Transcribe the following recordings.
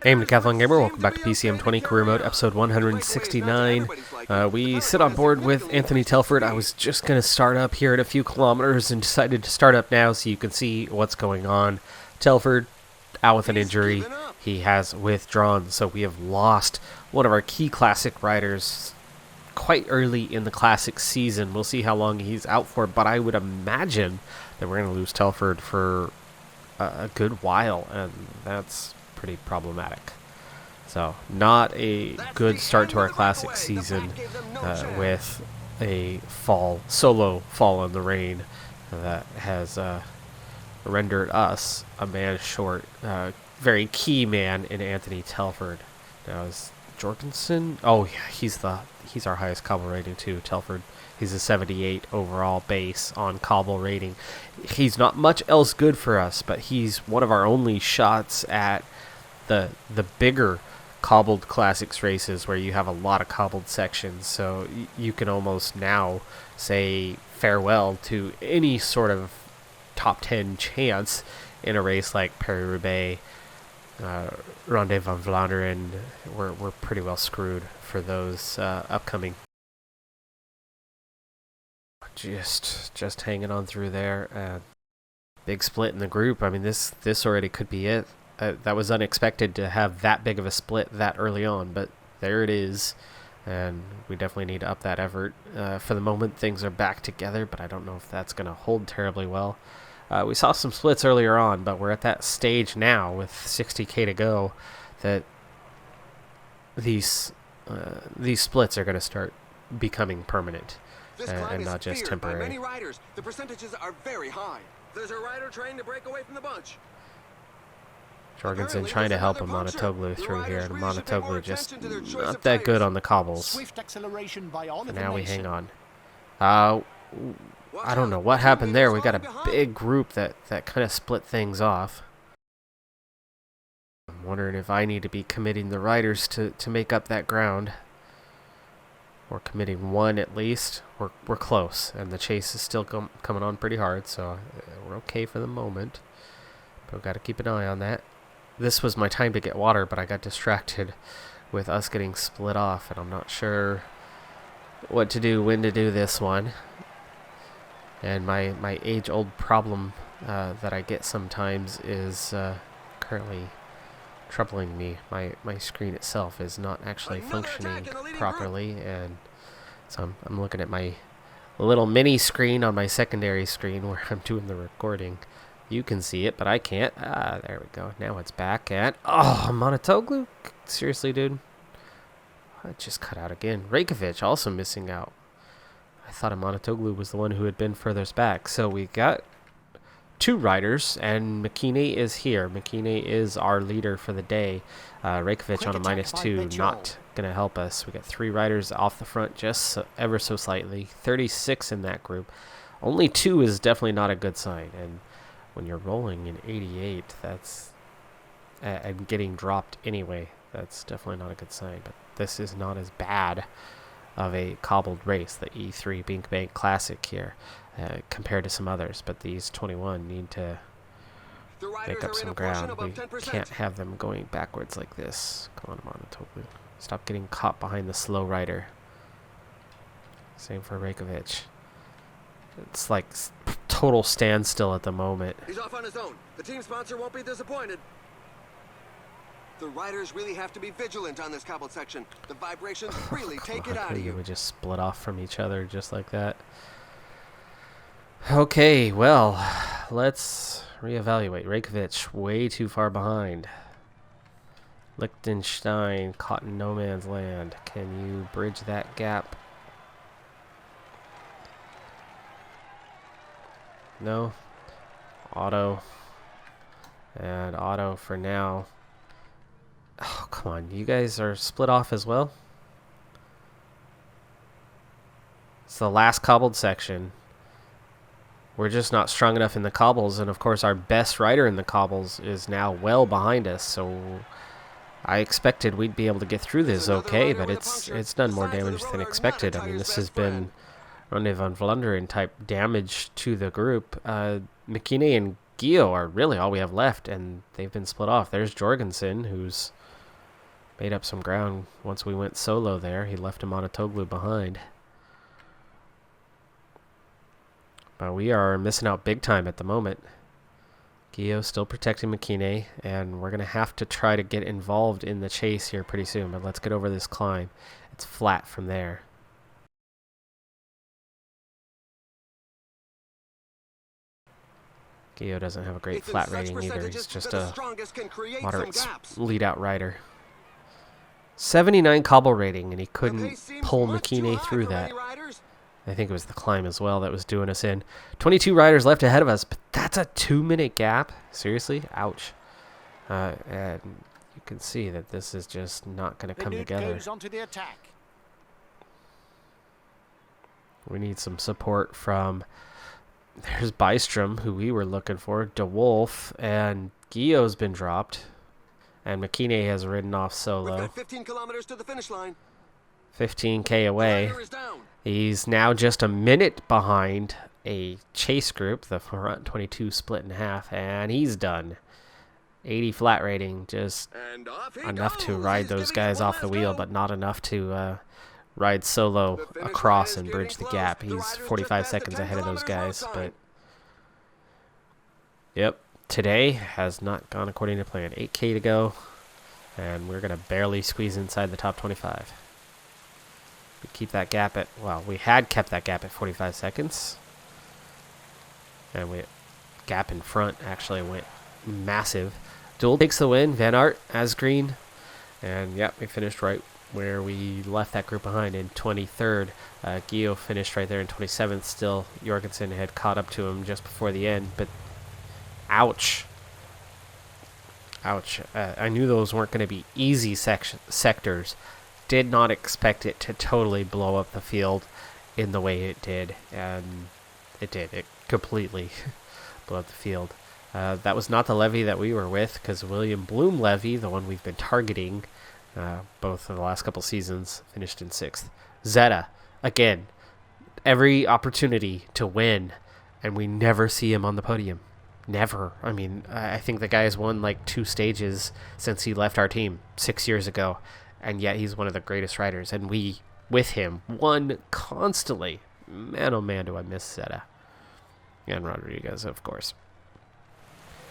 Hey, I'm Decathlon Gamer. Welcome back to PCM20 Career Mode, episode 169. We sit on board with Anthony Telford. I was just going to start up here at a few kilometers and decided to start up now so you can see what's going on. Telford, out with an injury. He has withdrawn, so we have lost one of our key classic riders quite early in the classic season. We'll see how long he's out for, but I would imagine that we're going to lose Telford for a good while, and that's pretty problematic. So not a good start to our classic season with a solo fall in the rain that has rendered us a man short. Very key man in Anthony Telford. Now is Jorgensen? Oh yeah, he's our highest cobble rating too. Telford. He's a 78 overall base on cobble rating. He's not much else good for us, but he's one of our only shots at the bigger cobbled classics races where you have a lot of cobbled sections. So you can almost now say farewell to any sort of top 10 chance in a race like Paris-Roubaix, Ronde van Vlaanderen. We're pretty well screwed for those upcoming. Just hanging on through there. Big split in the group. I mean, this already could be it. That was unexpected to have that big of a split that early on, but there it is, and we definitely need to up that effort. For the moment, things are back together, but I don't know if that's going to hold terribly well. We saw some splits earlier on, but we're at that stage now with 60k to go that these splits are going to start becoming permanent and not just temporary. By many riders. The percentages are very high. There's a rider trying to break away from the bunch. Jorgensen trying to help Amanatoglu through here, and Amanatoglu just not that good on the cobbles. And now we hang on. I don't know what happened there. We got a big group that kind of split things off. I'm wondering if I need to be committing the riders to make up that ground. Or committing one at least. We're close, and the chase is still coming on pretty hard, so we're okay for the moment. But we've got to keep an eye on that. This was my time to get water, but I got distracted with us getting split off, and I'm not sure what to do, when to do this one. And my age-old problem that I get sometimes is currently troubling me. My screen itself is not actually functioning properly, and so I'm looking at my little mini screen on my secondary screen where I'm doing the recording. You can see it, but I can't. There we go. Now it's back at... Oh, Amanatoglu? Seriously, dude? I just cut out again. Rajkovic also missing out. I thought Amanatoglu was the one who had been furthest back. So we got two riders, and Makine is here. Makine is our leader for the day. Rajkovic on a -2, not going to help us. We got three riders off the front just ever so slightly. 36 in that group. Only two is definitely not a good sign, and when you're rolling in 88, that's and getting dropped anyway, that's definitely not a good sign. But this is not as bad of a cobbled race, the E3 Bink Bank Classic here, compared to some others. But these 21 need to make up some ground. We can't have them going backwards like this. Come on, Amanatoglu. Stop getting caught behind the slow rider. Same for Rajkovic. It's like total standstill at the moment. He's off on his own. The team sponsor won't be disappointed. The riders really have to be vigilant on this cobbled section. The vibrations really take it out of you. We just split off from each other just like that. Okay, well, let's reevaluate. Rajkovic way too far behind. Liechtenstein caught in no man's land. Can you bridge that gap? No. Auto. And auto for now. Oh, come on. You guys are split off as well? It's the last cobbled section. We're just not strong enough in the cobbles. And, of course, our best rider in the cobbles is now well behind us. So I expected we'd be able to get through this okay. But it's done more damage than expected. I mean, this has been Ronde van Vlaanderen type damage to the group. Makine and Gio are really all we have left, and they've been split off. There's Jorgensen, who's made up some ground once we went solo there. He left him on a Toglu behind. But we are missing out big time at the moment. Gio still protecting Makine, and we're going to have to try to get involved in the chase here pretty soon. But let's get over this climb. It's flat from there. Gio doesn't have a great flat rating either. He's just a moderate lead-out rider. 79 cobble rating, and he couldn't pull Makine through that. I think it was the climb as well that was doing us in. 22 riders left ahead of us, but that's a 2-minute gap. Seriously? Ouch. And you can see that this is just not going to come together. We need some support from... There's Bystrom, who we were looking for. DeWolf, and Gio's been dropped. And Makine has ridden off solo. We've got 15 kilometers to the finish line. 15K away. He's now just a minute behind a chase group, the front 22 split in half, and he's done. 80 flat rating, just enough to ride those guys off the wheel, but not enough to ride solo across and bridge the gap. He's 45 seconds ahead of those guys, but yep, today has not gone according to plan. 8K to go, and we're going to barely squeeze inside the top 25. We keep that gap at, well, we had kept that gap at 45 seconds. And we gap in front actually went massive. Duel takes the win. Van Aert as green. And yep, we finished right where we left that group behind in 23rd. Gio finished right there in 27th. Still, Jorgensen had caught up to him just before the end. But ouch. Ouch. I knew those weren't going to be easy sectors. Did not expect it to totally blow up the field in the way it did, and it did. It completely blew up the field. That was not the levy that we were with, because William Bloom levy, the one we've been targeting both of the last couple seasons, finished in 6th. Zeta, again, every opportunity to win, and we never see him on the podium. Never. I mean, I think the guy's won like 2 stages since he left our team 6 years ago. And yet he's one of the greatest riders. And we, with him, won constantly. Man, oh man, do I miss Zeta. And Rodriguez, of course.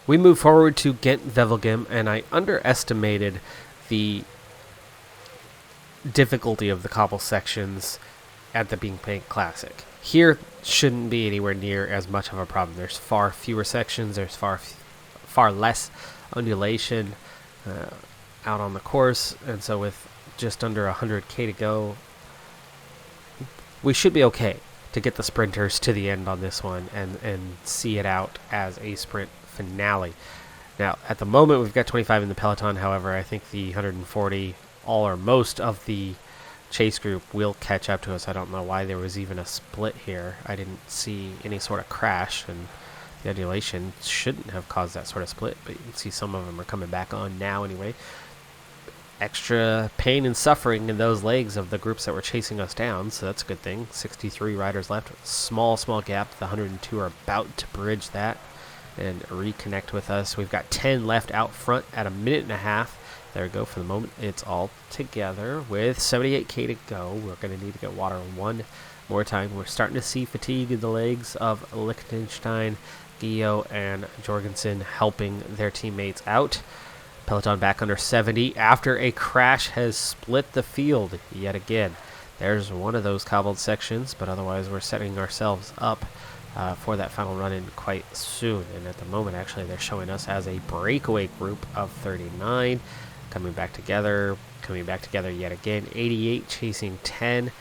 We move forward to Ghent-Wevelgem, and I underestimated the difficulty of the cobble sections at the Bing Paint Classic. Here shouldn't be anywhere near as much of a problem. There's far fewer sections. There's far less undulation out on the course, and so with just under 100K to go, we should be okay to get the sprinters to the end on this one and see it out as a sprint finale. Now, at the moment, we've got 25 in the Peloton. However, I think the 140, all or most of the chase group will catch up to us. I don't know why there was even a split here. I didn't see any sort of crash, and the undulation shouldn't have caused that sort of split, but you can see some of them are coming back on now anyway. Extra pain and suffering in those legs of the groups that were chasing us down, so that's a good thing. 63 riders left. Small gap. The 102 are about to bridge that and reconnect with us. We've got 10 left out front at 1.5 minutes. There we go. For the moment, it's all together with 78K to go. We're going to need to get water one more time. We're starting to see fatigue in the legs of Liechtenstein, Gio, and Jorgensen helping their teammates out. Peloton back under 70 after a crash has split the field yet again. There's one of those cobbled sections, but otherwise we're setting ourselves up for that final run-in quite soon. And at the moment, actually, they're showing us as a breakaway group of 39. Coming back together yet again. 88 chasing 10.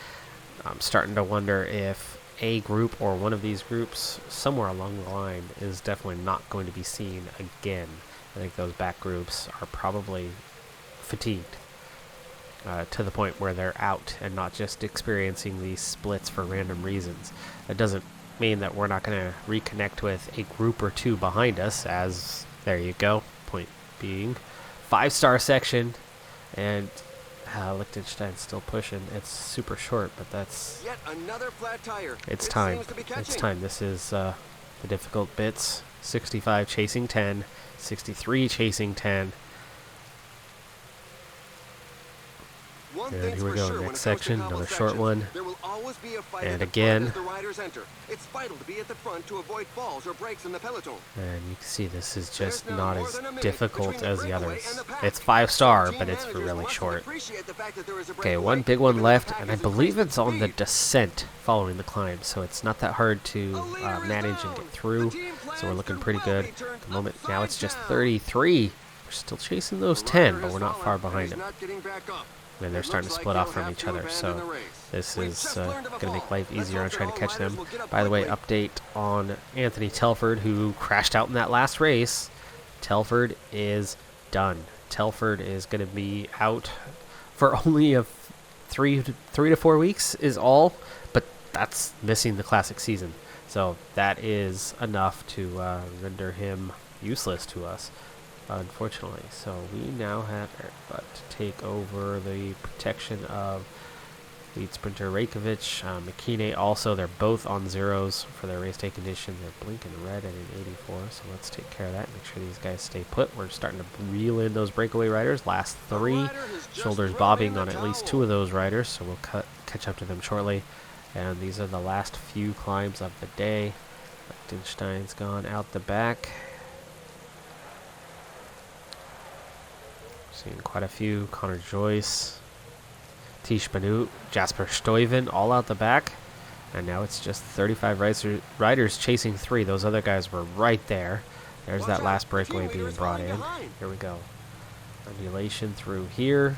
I'm starting to wonder if a group or one of these groups somewhere along the line is definitely not going to be seen again. I think those back groups are probably fatigued to the point where they're out and not just experiencing these splits for random reasons. That doesn't mean that we're not going to reconnect with a group or two behind us, as there you go, point being 5-star section, and Liechtenstein's still pushing. It's super short, but that's yet another flat tire. It's time. It's time. This is the difficult bits. 65 chasing 10, 63 chasing 10. One And thing's here we for go, sure when next it comes to section, cobbled another short sections, one. there will always be a fight And at the again. front as the riders enter. It's vital to be at the front to avoid falls or breaks in the peloton. And you can see this is There's just now not more as than a minute difficult between the as the breakaway others. and the pack. It's 5-star, Some team but it's managers really want to short. appreciate the fact that there is a Okay, breakaway, one big one even though the left, pack and I has believe increased it's on the speed. descent following the climb, so it's not that hard to A leader is manage and down. get through. The team So we're plans looking could pretty well good. be turned At the moment, now it's upside just down. 33. We're still chasing those The 10, rider but has we're not fallen, far and behind he's them. not getting back up. And they're It starting to looks like split off he'll from have each to other, abandon the so race. this We've is just learned of a going to make fall. life Let's easier on hope that trying to all catch riders them. will get up By the way, quickly. update on Anthony Telford, who crashed out in that last race. Telford is done. Telford is going to be out for only a 3 to 4 weeks is all, but that's missing the classic season. So that is enough to render him useless to us, unfortunately. So we now have Eric Butt to take over the protection of lead sprinter Reykjavik. McKinney also, they're both on zeros for their race day condition. They're blinking red at an 84, so let's take care of that. Make sure these guys stay put. We're starting to reel in those breakaway riders. Last 3, shoulders bobbing on at least 2 of those riders, so we'll catch up to them shortly. And these are the last few climbs of the day. Lichtenstein's gone out the back. Seeing quite a few. Connor Joyce, Tish Banut, Jasper Stuyven, all out the back. And now it's just 35 riders chasing 3. Those other guys were right there. There's that last breakaway being brought in. Here we go. Undulation through here.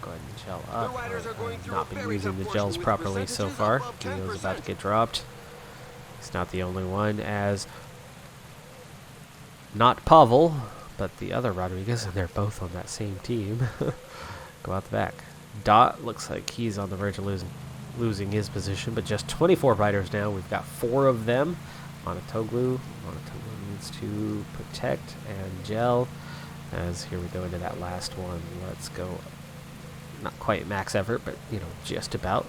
Go ahead and gel up. I've not been using the gels properly so far. Gio's about to get dropped. He's not the only one, as not Pavel, but the other Rodriguez, and they're both on that same team. Go out the back. Dot looks like he's on the verge of losing his position, but just 24 riders now. We've got 4 of them. Monotoglu needs to protect and gel, as here we go into that last one. Let's go. Not quite max effort, but just about.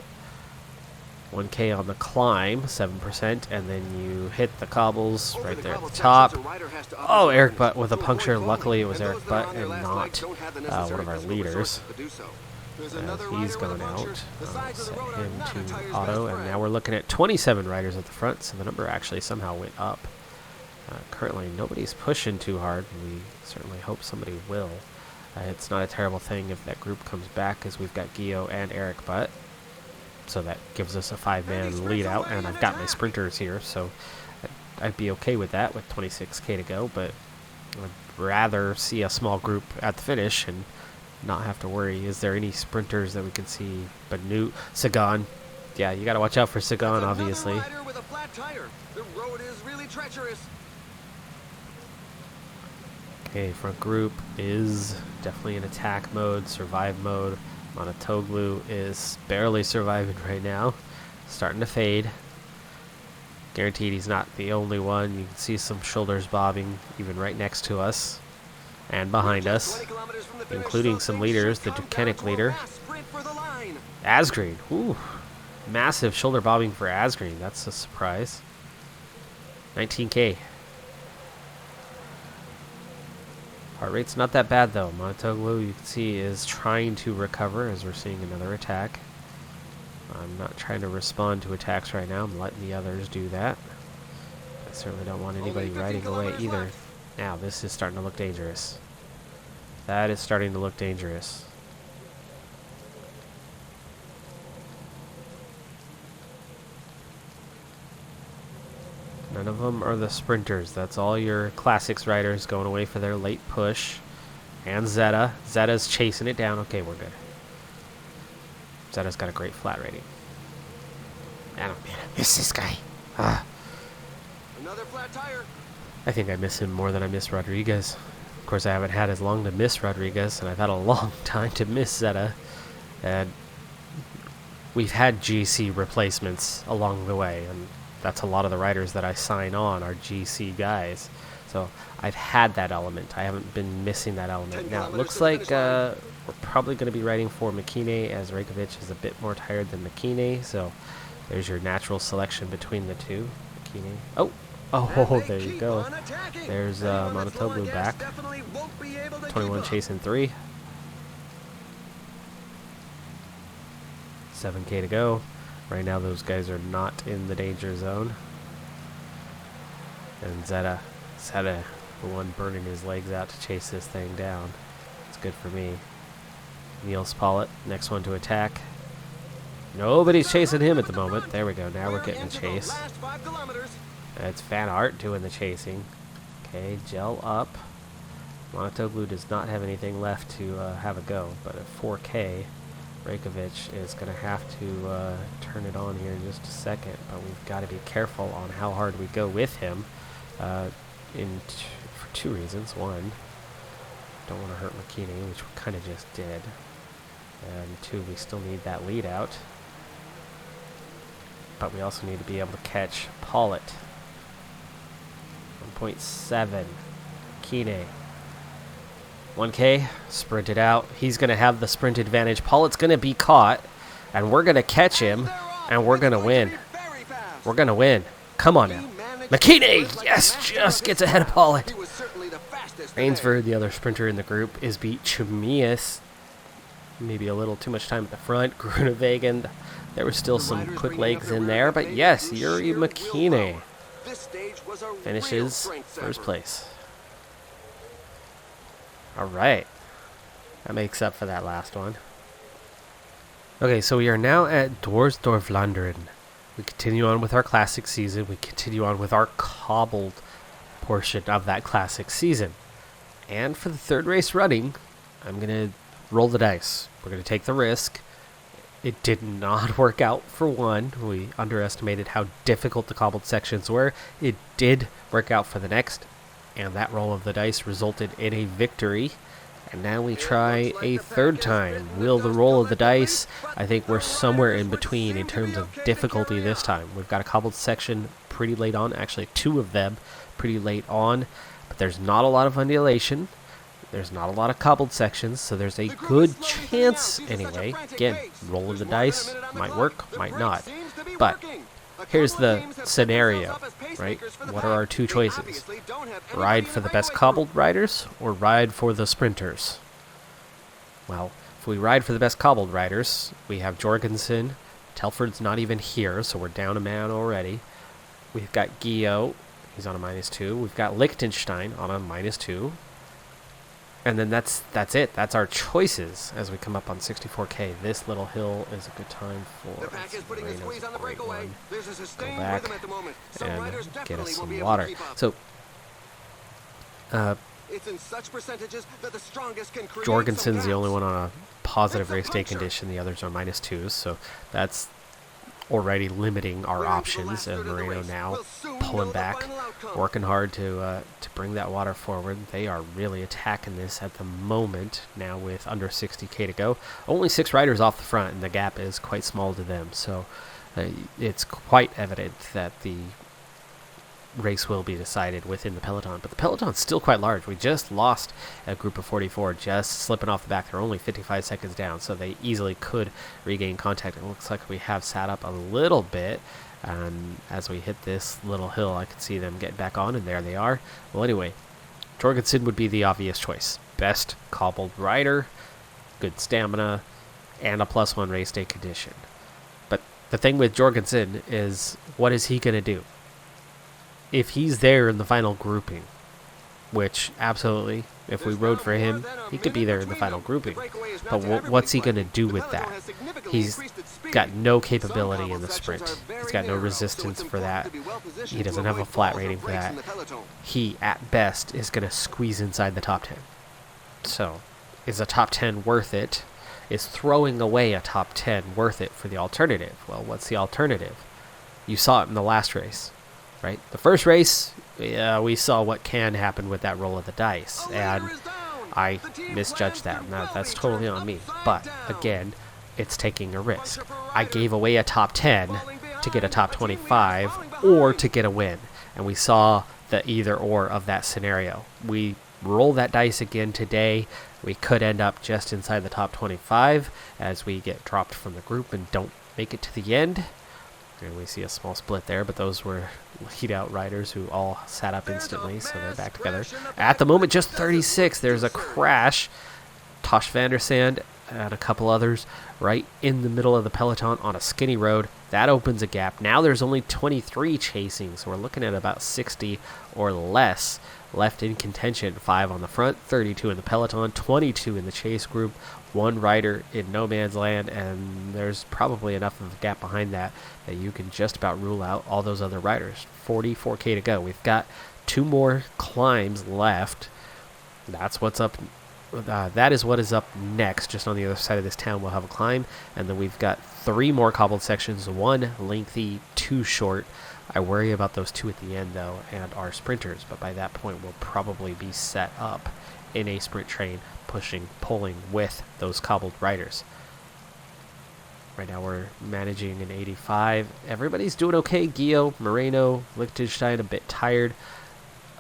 1K on the climb, 7%, and then you hit the cobbles right there at the top. Oh, Eric Butt with a puncture. Luckily, it was Eric Butt and not one of our leaders. As he's going out, set him to auto, and now we're looking at 27 riders at the front, so the number actually somehow went up. Currently, nobody's pushing too hard. We certainly hope somebody will. It's not a terrible thing if that group comes back, as we've got Gio and Eric Butt. So that gives us a 5-man lead out, and I've got my sprinters here, so I'd be okay with that with 26K to go, but I'd rather see a small group at the finish and not have to worry. Is there any sprinters that we can see? Banut, Sagan. Yeah, you got to watch out for Sagan, obviously. With a flat tire. The road is really treacherous. Okay, front group is definitely in attack mode, survive mode. Monotoglu is barely surviving right now. Starting to fade. Guaranteed he's not the only one. You can see some shoulders bobbing even right next to us and behind us, including some leaders. The Decathlon leader, Asgreen. Ooh, massive shoulder bobbing for Asgreen. That's a surprise. 19K. Heart rate's not that bad though. Monotoglu, you can see, is trying to recover as we're seeing another attack. I'm not trying to respond to attacks right now. I'm letting the others do that. I certainly don't want anybody riding away either. Now, this is starting to look dangerous. That is starting to look dangerous. None of them are the sprinters. That's all your classics riders going away for their late push. And Zeta. Zeta's chasing it down. Okay, we're good. Zeta's got a great flat rating. Man, I miss this guy. Another flat tire. I think I miss him more than I miss Rodriguez. Of course, I haven't had as long to miss Rodriguez, and I've had a long time to miss Zeta. And we've had GC replacements along the way, and that's a lot of the riders that I sign on are GC guys. So I've had that element. I haven't been missing that element. Now, it looks like we're probably going to be riding for McKinney, as Reykjavik is a bit more tired than McKinney. So there's your natural selection between the two. McKinney. Oh, there you go. There's Monotoglu back. 21 chasing 3. 7K to go. Right now those guys are not in the danger zone. And Zeta, the one burning his legs out to chase this thing down. It's good for me. Niels Pollitt, next one to attack. Nobody's chasing him at the moment. There we go. Now we're getting the chase. It's Van Aert doing the chasing. Okay, gel up. Montoglu does not have anything left to have a go, but at 4K, Reykjavik is going to have to turn it on here in just a second, but we've got to be careful on how hard we go with him for two reasons. One, don't want to hurt McKinney, which we kind of just did. And two, we still need that lead out. But we also need to be able to catch Pollitt. 1.7. Kine. 1K. Sprinted out. He's going to have the sprint advantage. Pollitt's going to be caught. And we're going to catch him. And we're going to win. We're going to win. Come on now. McKinney! Yes! Just gets ahead of Pollitt. Rainsford, the other sprinter in the group, is beat Chemius. Maybe a little too much time at the front. Grunewagen. There were still some quick legs in there, but yes, Yuri McKinney finishes first place. All right. That makes up for that last one. Okay, so we are now at Dwarsdorf-Vlaanderen. We continue on with our classic season. We continue on with our cobbled portion of that classic season. And for the third race running, I'm going to roll the dice. We're going to take the risk. It did not work out for one. We underestimated how difficult the cobbled sections were. It did work out for the next, and that roll of the dice resulted in a victory. And now we try a third time. Will the roll of the dice? I think we're somewhere in between in terms of difficulty this time. We've got a cobbled section pretty late on, actually two of them pretty late on, but there's not a lot of undulation. There's not a lot of cobbled sections, so there's a good chance anyway. Again, roll of the dice might work, might not. But here's the scenario, right? What are our two choices? Ride for the best cobbled riders or ride for the sprinters? Well, if we ride for the best cobbled riders, we have Jorgensen. Telford's not even here, so we're down a man already. We've got Gio. He's on a -2. We've got Liechtenstein on a -2. And then that's it. That's our choices as we come up on 64K. This little hill is a good time for the pack is putting the squeeze on the breakaway. There's a sustained back rhythm at the moment. So and riders get us definitely will some be able water. to keep up. So It's in such percentages that the strongest can create Jorgensen's some the only gaps. one on a positive It's a race day puncture. condition. The others are -2s. So that's already limiting our We're into the options. last And third of the Moreno race. now We'll soon pulling know the back, final outcome. working hard to bring that water forward. They are really attacking this at the moment now with under 60K to go. Only 6 riders off the front, and the gap is quite small to them. So it's quite evident that the race will be decided within the Peloton. But the Peloton's still quite large. We just lost a group of 44 just slipping off the back. They're only 55 seconds down, so they easily could regain contact. It looks like we have sat up a little bit. And as we hit this little hill, I can see them get back on, and there they are. Well, anyway, Jorgensen would be the obvious choice. Best cobbled rider, good stamina, and a +1 race day condition. But the thing with Jorgensen is, what is he going to do? If he's there in the final grouping, which absolutely, if we rode for him, he could be there in the final grouping. But what's he going to do with that? He's got no capability in the sprint. He's got no resistance for that. He doesn't have a flat rating for that. He, at best, is going to squeeze inside the top 10. So, is a top 10 worth it? Is throwing away a top 10 worth it for the alternative? Well, what's the alternative? You saw it in the last race, right? The first race, we saw what can happen with that roll of the dice, and I misjudged that. Now, that's totally on me. But, again, it's taking a risk. I gave away a top 10 to get a top 25 or to get a win. And we saw the either or of that scenario. We roll that dice again today. We could end up just inside the top 25 as we get dropped from the group and don't make it to the end. And we see a small split there, but those were lead-out riders who all sat up instantly, so they're back together. At the moment, just 36. There's a crash. Tosh van der Sande and a couple others right in the middle of the peloton on a skinny road. That opens a gap. Now there's only 23 chasing, so we're looking at about 60 or less left in contention. 5 on the front, 32 in the peloton, 22 in the chase group, 1 rider in no man's land, and there's probably enough of a gap behind that you can just about rule out all those other riders. 44K to go. We've got 2 more climbs left. That's what's up. That is what is up next. Just on the other side of this town, we'll have a climb, and then we've got 3 more cobbled sections, 1 lengthy, 2 short. I worry about those 2 at the end, though, and our sprinters, but by that point we'll probably be set up in a sprint train, pulling with those cobbled riders. Right now we're managing an 85. Everybody's doing okay. Gio, Moreno, Liechtenstein a bit tired.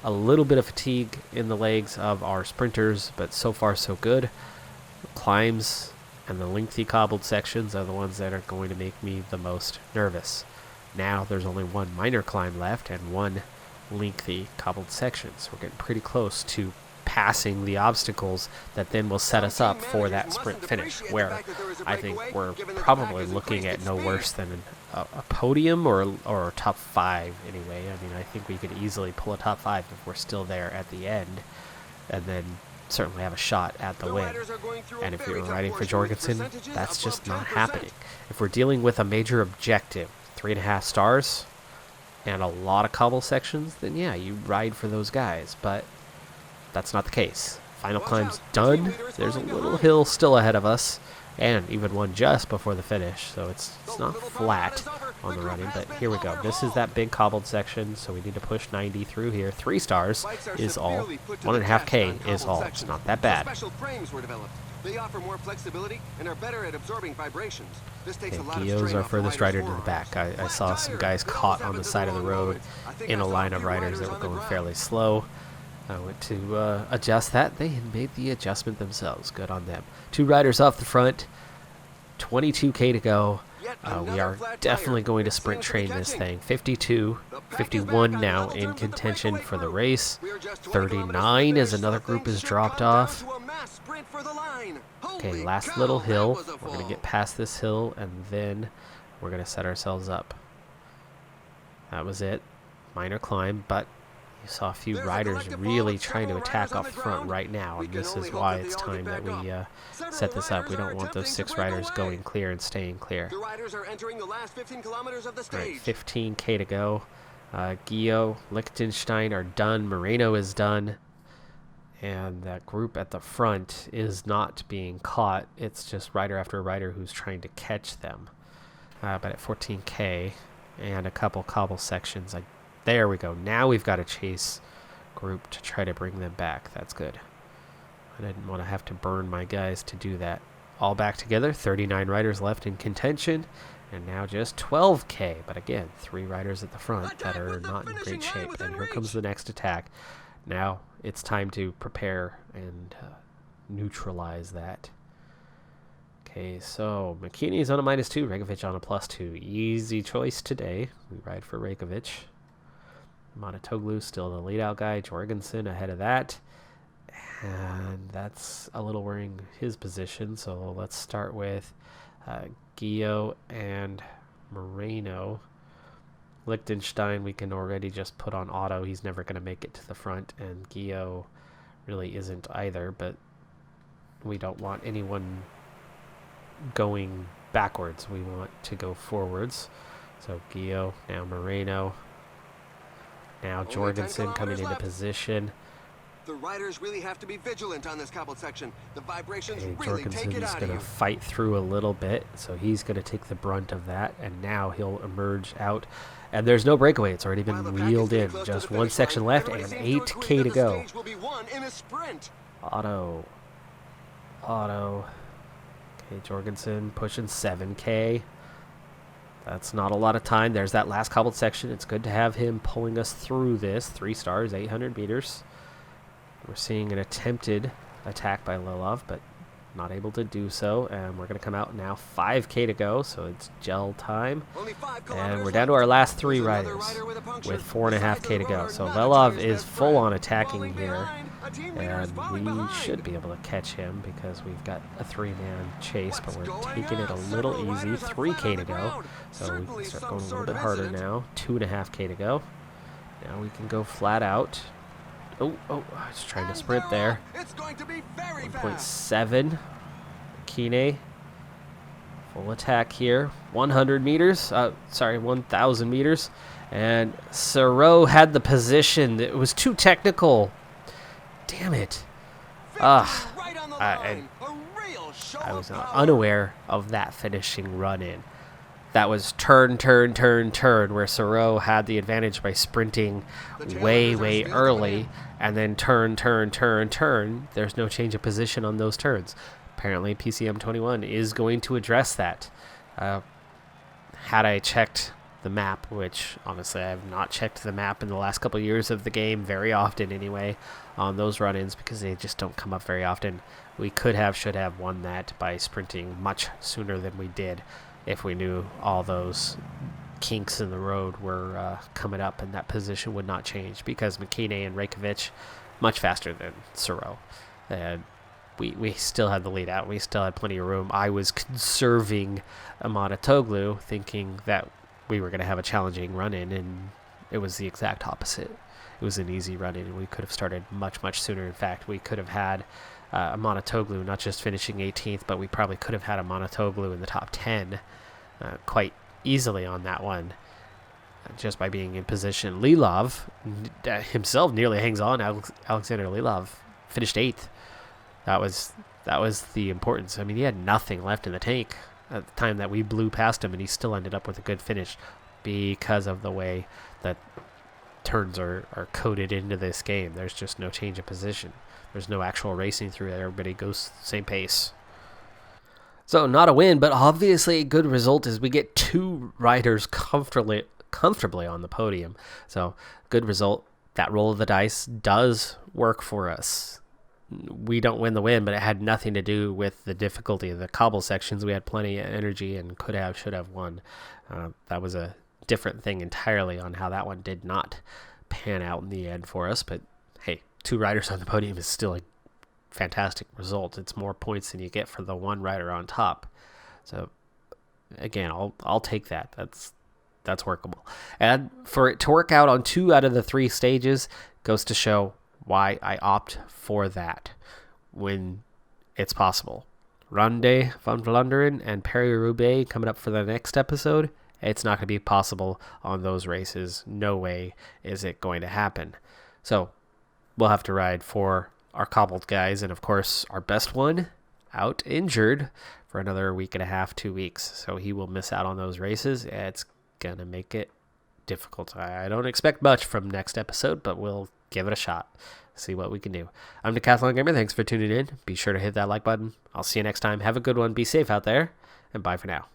A little bit of fatigue in the legs of our sprinters, but so far so good. Climbs and the lengthy cobbled sections are the ones that are going to make me the most nervous. Now there's only 1 minor climb left and 1 lengthy cobbled section, so we're getting pretty close to passing the obstacles that then will set us up for that sprint finish, where I think we're probably looking at no worse than a podium or a top 5 anyway. I mean, I think we could easily pull a top 5 if we're still there at the end, and then certainly have a shot at the win. And if we were riding for Jorgensen, that's just not happening. If we're dealing with a major objective, 3.5 stars and a lot of cobble sections, then yeah, you ride for those guys, but that's not the case. Final climb's done. There's a little hill still ahead of us, and even one just before the finish, so it's not flat on the running, but here we go. This is that big cobbled section, so we need to push 90 through here. 3 stars is all. 1.5K is all. It's not that bad. They offer more flexibility and are better at absorbing vibrations. This takes a lot of Gio's strain our off furthest the rider rider's to the forearms. back. I saw some guys caught on the side of the road in a line of riders that were going fairly slow. I went to adjust that. They had made the adjustment themselves. Good on them. 2 riders off the front. 22K to go. We are definitely going to sprint train this thing. 52, 51 now in contention for the race. 39 as another group is dropped off. Okay, last little hill. We're going to get past this hill, and then we're going to set ourselves up. That was it. Minor climb, but you saw a few riders really trying to attack up front right now, and this is why it's time that we set this up. We don't want those 6 riders going clear and staying clear. The riders are entering the last 15 kilometers of the stage. Right, 15K to go. Gio, Liechtenstein are done. Moreno is done. And that group at the front is not being caught. It's just rider after rider who's trying to catch them. But at 14K and a couple cobble sections, there we go. Now we've got a chase group to try to bring them back. That's good. I didn't want to have to burn my guys to do that. All back together. 39 riders left in contention. And now just 12K. But again, 3 riders at the front that are not in great shape. And here comes the next attack. Now it's time to prepare and neutralize that. Okay, so McKinney's on a -2. Rekovic on a +2. Easy choice today. We ride for Rekovic. Monotoglu still the lead out guy. Jorgensen ahead of that. And that's a little worrying his position. So let's start with Gio and Moreno. Liechtenstein we can already just put on auto. He's never going to make it to the front. And Gio really isn't either. But we don't want anyone going backwards. We want to go forwards. So Gio, now Moreno. Now Jorgensen coming into position. The riders really have to be vigilant on this cobbled section. The vibrations really Jorgensen's take it out of going you. to fight through a little bit, so he's going to take the brunt of that, and now he'll emerge out. And there's no breakaway. It's already been wheeled in. Just 1 section left and 8K to go. Auto. Okay, Jorgensen pushing 7K. That's not a lot of time. There's that last cobbled section. It's good to have him pulling us through this. 3 stars, 800 meters. We're seeing an attempted attack by Lilov, but not able to do so, and we're going to come out now. 5K to go, so it's gel time. And we're down to our last 3 riders with 4.5K to go. So Velov is full on attacking here, and we should be able to catch him because we've got a 3-man chase, but we're taking it a little easy. 3K to go, so we can start going a little bit harder now. 2.5K to go. Now we can go flat out. Oh, I was trying to sprint there. 1.7. Kine. Full attack here. 100 meters. 1,000 meters. And Siro had the position. It was too technical. Damn it. I was unaware of that finishing run-in. That was turn, where Siro had the advantage by sprinting way early, and then turn. There's no change of position on those turns. Apparently, PCM20 is going to address that. Had I checked the map, which honestly I have not checked the map in the last couple of years of the game very often anyway, on those run-ins because they just don't come up very often, we should have won that by sprinting much sooner than we did. If we knew all those kinks in the road were coming up and that position would not change, because McKinney and Reykjavik much faster than Siro. And we still had the lead out. We still had plenty of room. I was conserving Amanatoglu, thinking that we were going to have a challenging run-in, and it was the exact opposite. It was an easy run-in, and we could have started much sooner. In fact, we could have had Amanatoglu not just finishing 18th, but we probably could have had Amanatoglu in the top 10 quite easily on that one, just by being in position. Lilov himself nearly hangs on. Alexander Lilov finished 8th. That was the importance. I mean, he had nothing left in the tank at the time that we blew past him, and he still ended up with a good finish because of the way that turns are coded into this game. There's just no change of position. There's no actual racing through it. Everybody goes the same pace. So not a win, but obviously a good result as we get 2 riders comfortably on the podium. So good result. That roll of the dice does work for us. We don't win the win, but it had nothing to do with the difficulty of the cobble sections. We had plenty of energy and should have won. That was a different thing entirely on how that one did not pan out in the end for us. But hey, 2 riders on the podium is still a fantastic result. It's more points than you get for the 1 rider on top. So again, I'll take that. That's workable. And for it to work out on 2 out of the 3 stages goes to show why I opt for that when it's possible. Ronde van Vlaanderen and Paris-Roubaix coming up for the next episode. It's not going to be possible on those races. No way is it going to happen. So we'll have to ride for our Cobbled guys, and of course our best one out injured for another week and a half, 2 weeks. So he will miss out on those races. It's going to make it difficult. I don't expect much from next episode, but we'll give it a shot. See what we can do. I'm Decathlon Gamer. Thanks for tuning in. Be sure to hit that like button. I'll see you next time. Have a good one. Be safe out there, and bye for now.